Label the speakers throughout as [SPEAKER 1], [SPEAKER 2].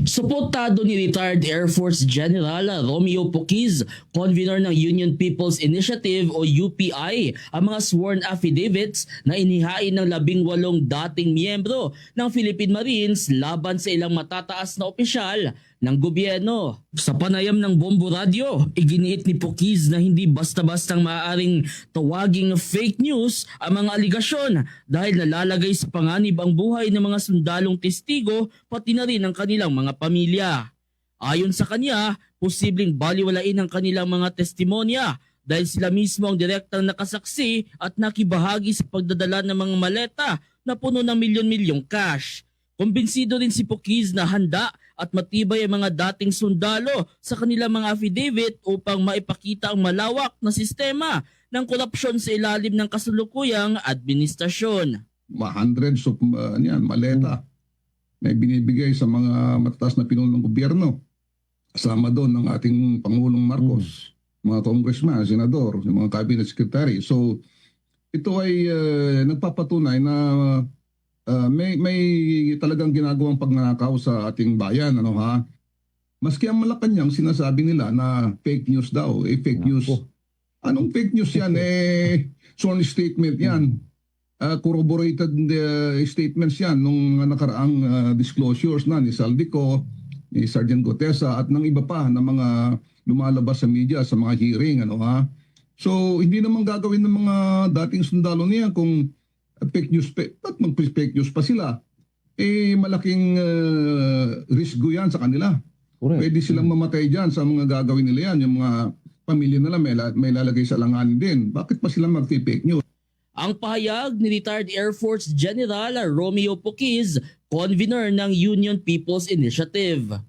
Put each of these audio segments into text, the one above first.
[SPEAKER 1] Suportado ni retired Air Force General Romeo Poquiz, convener ng Union People's Initiative o UPI, ang mga sworn affidavits na inihain ng 18 dating miyembro ng Philippine Marines laban sa ilang matataas na opisyal ng gobyerno. Sa panayam ng Bombo Radio, iginiit ni Poquiz na hindi basta-bastang maaaring tawaging fake news ang mga aligasyon dahil nalalagay sa panganib ang buhay ng mga sundalong testigo pati na rin ang kanilang mga pamilya. Ayon sa kanya, posibleng baliwalain ang kanilang mga testimonya dahil sila mismo ang direktang nakasaksi at nakibahagi sa pagdadala ng mga maleta na puno ng milyon-milyong cash. Kumbinsido rin si Poquiz na handa at matibay ang mga dating sundalo sa kanilang mga affidavit upang maipakita ang malawak na sistema ng korupsyon sa ilalim ng kasalukuyang administrasyon.
[SPEAKER 2] Hundreds of maleta na binibigay sa mga matatas na pinuno ng gobyerno. Kasama doon ng ating Pangulong Marcos, mga congressman, senador, mga cabinet secretary. So ito ay nagpapatunay na may talagang ginagawang pagnanakaw sa ating bayan, ano ha? Maski ang Malacanang sinasabi nila na fake news daw, fake news. Anong fake news yan? Sworn statement yan. Corroborated statements yan nung nakaraang disclosures na ni Saldico, ni Sergeant Gotesa at ng iba pa na mga lumalabas sa media sa mga hearing, ano ha? So hindi naman gagawin ng mga dating sundalo niya kung fake news, ba't mag-fake news pa sila? Malaking risgo yan sa kanila. Correct. Pwede silang mamatay dyan sa mga gagawin nila yan. Yung mga pamilya nila may lalagay sa langanin din. Bakit pa sila mag-fake news?
[SPEAKER 1] Ang pahayag ni retired Air Force General Romeo Poquiz, convener ng Union People's Initiative.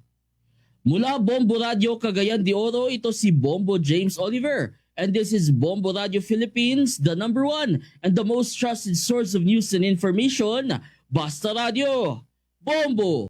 [SPEAKER 1] Mula Bombo Radio Cagayan de Oro, ito si Bombo James Oliver. And this is Bombo Radio Philippines, the #1 and the most trusted source of news and information. Basta Radio. Bombo!